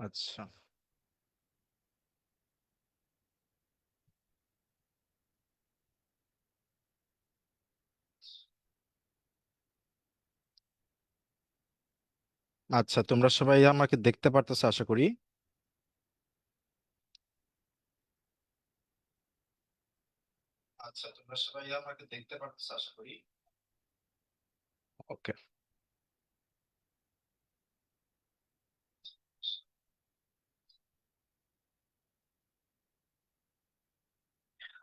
আচ্ছা। আচ্ছা, তোমরা সবাই আমাকে দেখতে পারতেছো আশা করি। আচ্ছা, তোমরা সবাই আমাকে দেখতে পারতেছো আশা করি। ওকে।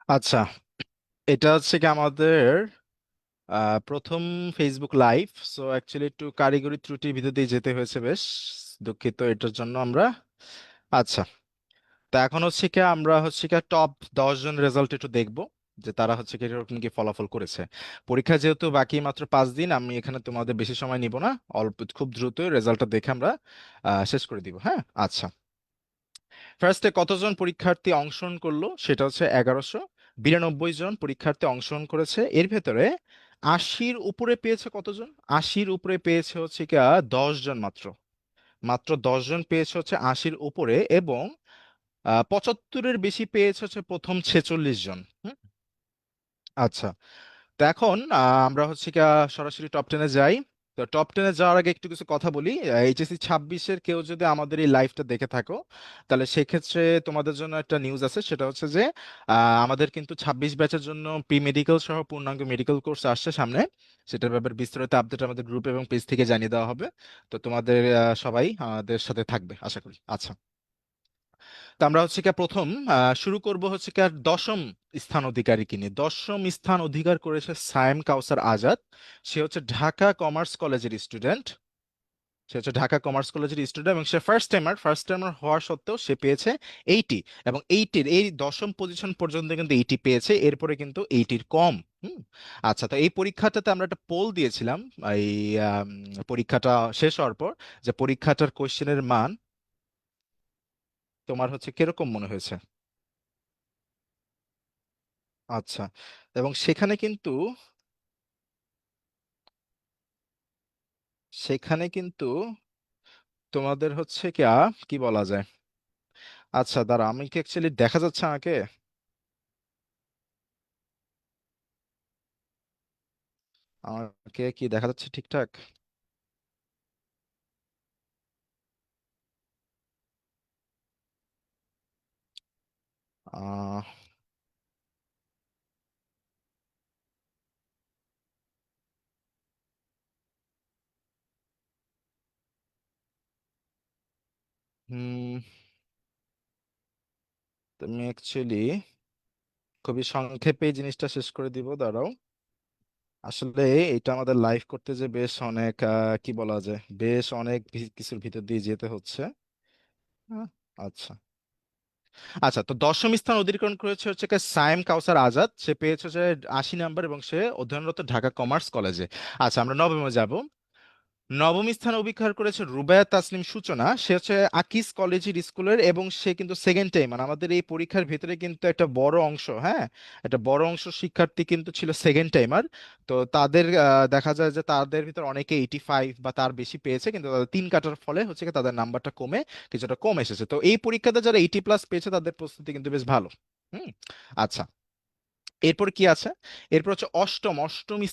আচ্ছা, এটা হচ্ছে কি আমাদের প্রথম ফেসবুক লাইভ। সো অ্যাকচুয়ালি একটু কারিগরি ত্রুটির ভিতর দিয়ে যেতে হয়েছে, বেশ দুঃখিত এটার জন্য আমরা। আচ্ছা, তো এখন হচ্ছে কি আমরা হচ্ছে কি টপ 10 জন রেজাল্ট একটু দেখবো, যে তারা হচ্ছে কি এরকম কি ফলাফল করেছে। পরীক্ষা যেহেতু বাকি মাত্র 5 দিন, আমি এখানে তোমাদের বেশি সময় নিব না। অল্প খুব দ্রুত রেজাল্টটা দেখে আমরা শেষ করে দিব, হ্যাঁ। আচ্ছা, ফার্স্টে কতজন পরীক্ষার্থী অংশগ্রহণ করলো, সেটা হচ্ছে 1192 জন পরীক্ষার্থী অংশগ্রহণ করেছে। এর ভেতরে 80-র উপরে পেয়েছে কতজন? 80-র উপরে পেয়েছে হচ্ছে কি 10 জন মাত্র। মাত্র 10 জন পেয়েছে হচ্ছে 80-র উপরে, এবং 75-এর বেশি পেয়েছে হচ্ছে প্রথম 46 জন। হুম। আচ্ছা, তো এখন আমরা হচ্ছে কি সরাসরি টপ 10-এ যাই। তো টপ 10-এ যাওয়ার আগে একটু কিছু কথা বলি। এইচএসসি 26-এর কেউ যদি আমাদের এই লাইভটা দেখে থাকো, তাহলে সেক্ষেত্রে তোমাদের জন্য একটা নিউজ আছে। সেটা হচ্ছে যে আমাদের কিন্তু 26 ব্যাচের জন্য প্রি মেডিকেল সহ পূর্ণাঙ্গ মেডিকেল কোর্স আসছে সামনে। সেটার ব্যাপারে বিস্তারিত আপডেট আমাদের গ্রুপ এবং পেজ থেকে জানিয়ে দেওয়া হবে। তো তোমাদের সবাই আমাদের সাথে থাকবে আশা করি। আচ্ছা, তো আমরা হচ্ছে কি প্রথম শুরু করব হচ্ছে কি 10ম স্থান অধিকারীকে নিয়ে। 10ম স্থান অধিকার করেছে সায়েম কাউসার আজাদ। সে হচ্ছে ঢাকা কমার্স কলেজের স্টুডেন্ট। সে হচ্ছে ঢাকা কমার্স কলেজের স্টুডেন্ট, এবং সে ফার্স্ট টাইমার হওয়া সত্ত্বেও সে পেয়েছে 80। এবং 80-র এই 10ম পজিশন পর্যন্ত কিন্তু 80 পেয়েছে, এরপরে কিন্তু 80-র কম। হুম। আচ্ছা, তো এই পরীক্ষাটাতে আমরা একটা পোল দিয়েছিলাম এই আম, পরীক্ষাটা শেষ হওয়ার পর, যে পরীক্ষাটার কোশ্চেনের মান তোমার হচ্ছে কিরকম মনে হয়েছে। আচ্ছা, এবং সেখানে কিন্তু তোমাদের হচ্ছে কি কি বলা যায়। আচ্ছা, দাঁড়া, আমি কি অ্যাকচুয়ালি দেখা যাচ্ছে আমাকে? আমাকে কি দেখা যাচ্ছে ঠিকঠাক? আহ হুম তুমি অ্যাকচুয়ালি খুবই সংক্ষেপে এই জিনিসটা শেষ করে দিব, দাঁড়াও। আসলে এটা আমাদের লাইভ করতে যে বেশ অনেক কি বলা যায়, বেশ অনেক কিছুর ভিতর দিয়ে যেতে হচ্ছে। আহ, আচ্ছা। আচ্ছা, তো 10ম স্থান অধিকার করেছে হচ্ছে কি সায়েম কাউসার আজাদ। সে পেয়েছে হচ্ছে 80 নাম্বার, এবং সে অধ্যয়নরত ঢাকা কমার্স কলেজে। আচ্ছা, আমরা নবমে যাব। নবম স্থান অধিকার করেছে রুবায়া তাসনিম সূচনা। সে হচ্ছে আকিস কলেজের স্কুলের, এবং সে কিন্তু সেকেন্ড টাইম, মানে আমাদের এই পরীক্ষার ভিতরে কিন্তু একটা বড় অংশ, হ্যাঁ, একটা বড় অংশ শিক্ষার্থী কিন্তু ছিল সেকেন্ড টাইমার। তো তাদের দেখা যায় যে তাদের ভিতর অনেকে 85 বা তার বেশি পেয়েছে, কিন্তু তাদের 3 কাটার ফলে হচ্ছে কি তাদের নাম্বারটা কমে কিছুটা কম এসেছে। তো এই পরীক্ষাতে যারা 80+ পেয়েছে তাদের প্রস্তুতি কিন্তু বেশ ভালো। হুম। আচ্ছা, এরপর কি আছে? এরপর হচ্ছে অষ্টম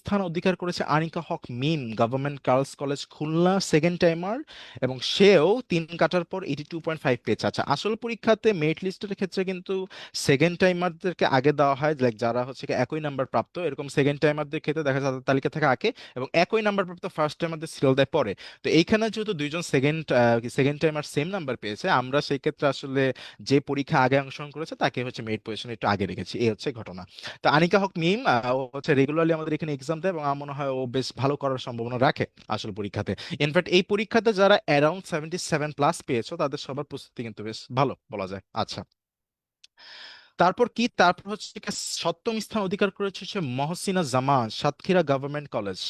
স্থান অধিকার করেছে Anika Haque Mim, government girls college Khulna, second timer. এবং সেও 3 কাটার পর 82.5 পেয়েছে। আচ্ছা, আসল পরীক্ষাতে মেরিট লিস্টের ক্ষেত্রে কিন্তু সেকেন্ড টাইমারদেরকে আগে দেওয়া হয়, লাইক যারা হচ্ছে কি একই নাম্বার প্রাপ্ত, এরকম সেকেন্ড টাইমারদের ক্ষেত্রে দেখা যায় তাদের তালিকা থাকে আগে, এবং একই নাম্বার প্রাপ্ত ফার্স্ট টাইমারদের সিরিয়াল দেয় পরে। তো এইখানে যেহেতু দুইজন সেকেন্ড টাইমার সেম নাম্বার পেয়েছে, আমরা সেই ক্ষেত্রে আসলে যে পরীক্ষা আগে অংশগ্রহণ করেছে তাকে হচ্ছে মেরিট পজিশন একটু আগে রেখেছি। এই হচ্ছে ঘটনা। তো আনিকা হক মিম ও হচ্ছে রেগুলারলি আমাদের এখানে এক্সাম দেয়, এবং আমার মনে হয় ও বেশ ভালো করার সম্ভাবনা রাখে আসল পরীক্ষাতে। ইনফ্যাক্ট এই পরীক্ষাতে যারা অ্যারাউন্ড 77+ পেয়েছো তাদের সবার প্রস্তুতি কিন্তু বেশ ভালো বলা যায়। আচ্ছা, তারপর হচ্ছে কি সপ্তম স্থান অধিকার করেছে হচ্ছে মহসিনা জামান, সাতক্ষীরা গভর্নমেন্ট কলেজ।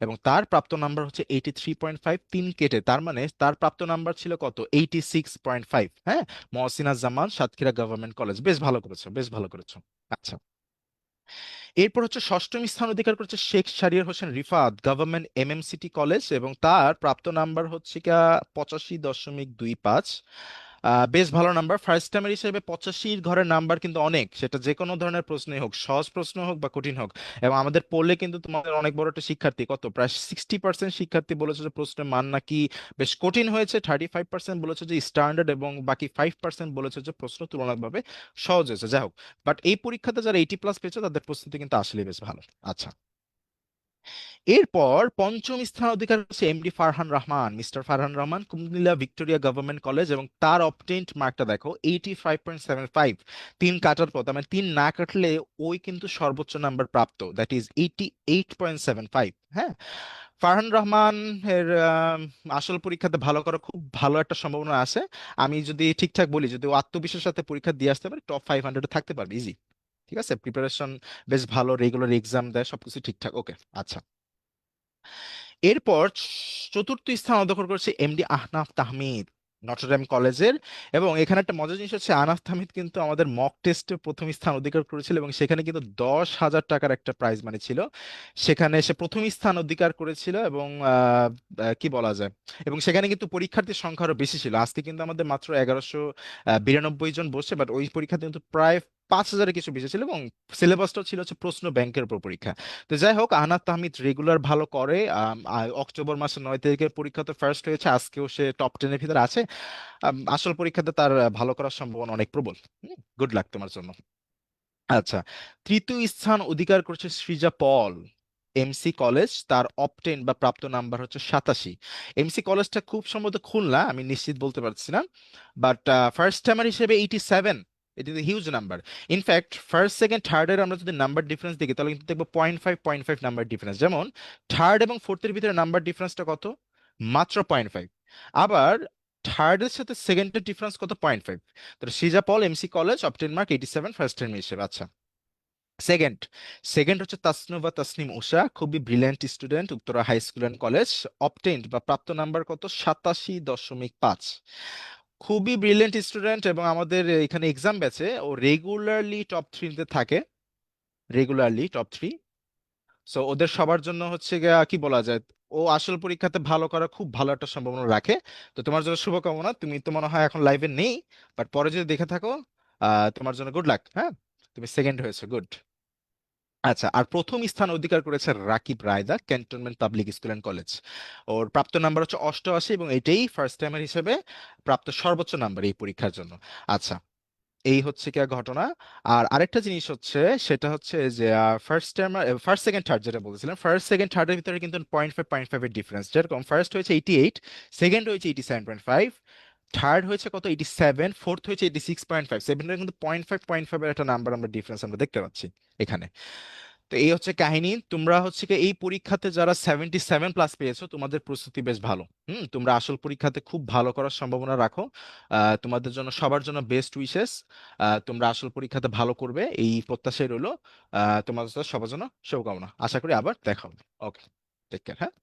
এবং তার প্রাপ্ত নাম্বার হচ্ছে 83.5, 3 কেটে, তার মানে তার প্রাপ্ত নাম্বার ছিল কত? 86.5। হ্যাঁ, মহসিনা জামান, সাতক্ষীরা গভর্নমেন্ট কলেজ, বেশ ভালো করেছো, বেশ ভালো করেছো। আচ্ছা, এরপর হচ্ছে ষষ্ঠম স্থান অধিকার করেছে শেখ শাহরিয়ার হোসেন রিফাত গভর্নমেন্ট এমএমসিটি কলেজ, এবং তার প্রাপ্ত নাম্বার হচ্ছে গিয়া 85.25। বেশ ভালো নাম্বার, ফার্স্ট টাইমের হিসেবে 85 ঘরের নাম্বার কিন্তু অনেক, সেটা যে কোনো ধরনের প্রশ্নই হোক, সহজ প্রশ্ন হোক বা কঠিন হোক। এবং আমাদের পড়লে কিন্তু তোমাদের অনেক বড় একটা শিক্ষার্থী, কত প্রায় 60% শিক্ষার্থী বলেছে যে প্রশ্নের মান নাকি বেশ কঠিন হয়েছে, 35% বলেছে যে স্ট্যান্ডার্ড, এবং বাকি 5% বলেছে যে প্রশ্ন তুলনামূলকভাবে সহজ হয়েছে। যাই হোক, বাট এই পরীক্ষাতে যারা 80+ পেয়েছে তাদের প্রস্তুতি কিন্তু আসলে বেশ ভালো। আচ্ছা, এরপর পঞ্চম স্থান অধিকার হচ্ছে MD Farhan Rahman, mister Farhan Rahman, Comilla Victoria government college, এবং তার অবটেন্ড মার্কটা দেখো 85.75। তিন কাটার পর, তার মানে তিন না কাটলে ওই কিন্তু সর্বোচ্চ নাম্বার প্রাপ্ত, দ্যাট ইজ 88.75। হ্যাঁ, ফারহান রহমান এর আসল পরীক্ষাতে ভালো করার খুব ভালো একটা সম্ভাবনা আছে। আমি যদি ঠিকঠাক বলি, যদি ও আত্মবিশ্বাসের সাথে পরীক্ষা দিয়ে আসতে পারে, টপ 500-এ থাকতে পারবে ইজি। ঠিক আছে, প্রিপারেশন বেশ ভালো, রেগুলার এক্সাম দেয়, সবকিছু ঠিকঠাক। ওকে, আচ্ছা। এরপর চতুর্থ স্থান অধিকার করেছে এমডি আহনাফ তাহমিদ, নটরডেম কলেজের। এবং এখানে একটা মজার জিনিস হচ্ছে, আহনাফ তাহমিদ কিন্তু আমাদের মক টেস্টে প্রথম স্থান অধিকার করেছিল, এবং সেখানে কিন্তু 10,000 টাকার একটা প্রাইজ মানি ছিল। সেখানে সে প্রথম স্থান অধিকার করেছিল, এবং কি বলা যায়, এবং সেখানে কিন্তু পরীক্ষার্থীর সংখ্যা আরো বেশি ছিল। আজকে কিন্তু আমাদের মাত্র 1192 জন বসে, বাট ওই পরীক্ষাতে কিন্তু প্রায় 5,000-এর কিছু বেশি ছিল, এবং সিলেবাসটাও ছিল হচ্ছে প্রশ্ন ব্যাংকের উপর পরীক্ষা। তো যাই হোক, আহনাদ তাহমিদ রেগুলার ভালো করে। অক্টোবর মাসের 9 তারিখের পরীক্ষাতে ফার্স্ট হয়েছে, আজকেও সে টপ 10-এর ভিতরে আছে। আসল পরীক্ষাতে তার ভালো করার সম্ভাবনা অনেক প্রবল। গুড লাক তোমার জন্য। আচ্ছা, তৃতীয় স্থান অধিকার করেছে সৃজা পল, এমসি কলেজ, তার অপটেন বা প্রাপ্ত নাম্বার হচ্ছে 87। এমসি কলেজটা খুব সম্ভবত খুলনা, আমি নিশ্চিত বলতে পারছি না, বাট ফার্স্ট টাইমার হিসেবে 87, it is huge number. In fact first second থার্ডের আমরা যদি নাম্বার ডিফারেন্স দেখি, তাহলে কিন্তু দেখবো 0.5 নাম্বার ডিফারেন্স। যেমন থার্ড এবং ফোর্থের ভিতরে নাম্বার ডিফারেন্সটা কত, মাত্র 0.5। আবার থার্ডের সাথে সেকেন্ডের ডিফারেন্স কত, 0.5। তো Srija Pal, MC college, obtain mark 87, first time হিসেবে। আচ্ছা, সেকেন্ড সেকেন্ড হচ্ছে তাসনুভা তাসনিম উষা, খুবই brilliant student, Uttara high school and college, obtained বা প্রাপ্ত নাম্বার কত, 87.5। খুবই ব্রিলিয়েন্ট স্টুডেন্ট, এবং আমাদের এখানে এক্সাম ব্যাচে ও রেগুলারলি টপ 3-তে থাকে, রেগুলারলি টপ 3। সো ওদের সবার জন্য হচ্ছে গিয়া কি বলা যায়, ও আসল পরীক্ষাতে ভালো করার খুব ভালো একটা সম্ভাবনা রাখে। তো তোমার জন্য শুভকামনা, তুমি তো মনে হয় এখন লাইভে নেই, বাট পরে যদি দেখে থাকো, তোমার জন্য গুড লাক। হ্যাঁ, তুমি সেকেন্ড হয়েছো, গুড। আচ্ছা, আর প্রথম স্থান অধিকার করেছে Rakib Raida, cantonment public school and college. ওর প্রাপ্ত নাম্বার হচ্ছে 88, এবং এটাই ফার্স্ট টাইমের হিসেবে প্রাপ্ত সর্বোচ্চ নাম্বার এই পরীক্ষার জন্য। আচ্ছা, এই হচ্ছে কি ঘটনা। আর আরেকটা জিনিস হচ্ছে, সেটা হচ্ছে যে first time, first second third যেটা বলছিলাম, ফার্স্ট সেকেন্ড থার্ডের ভিতরে কিন্তু 0.5 এর ডিফারেন্স, যেরকম ফার্স্ট হয়েছে 88, সেকেন্ড হয়েছে 87.5, থার্ড হয়েছে কত, 87, ফোর্থ হয়েছে 86.5। সেভেনের কিন্তু 0.5 এর একটা নাম্বার আমরা ডিফারেন্স আমরা দেখতে পাচ্ছি এখানে। তো এই হচ্ছে কাহিনী। তোমরা হচ্ছে কি এই পরীক্ষাতে যারা 77+ পেয়েছো, তোমাদের প্রস্তুতি বেশ ভালো। তোমরা আসল পরীক্ষাতে খুব ভালো করার সম্ভাবনা রাখো। তোমাদের জন্য, সবার জন্য বেস্ট উইশেস। তোমরা আসল পরীক্ষাতে ভালো করবে এই প্রত্যাশাই রইলো। তোমাদের সবার জন্য শুভকামনা, আশা করি আবার দেখা হবে। ওকে, টেক কেয়ার। হ্যাঁ।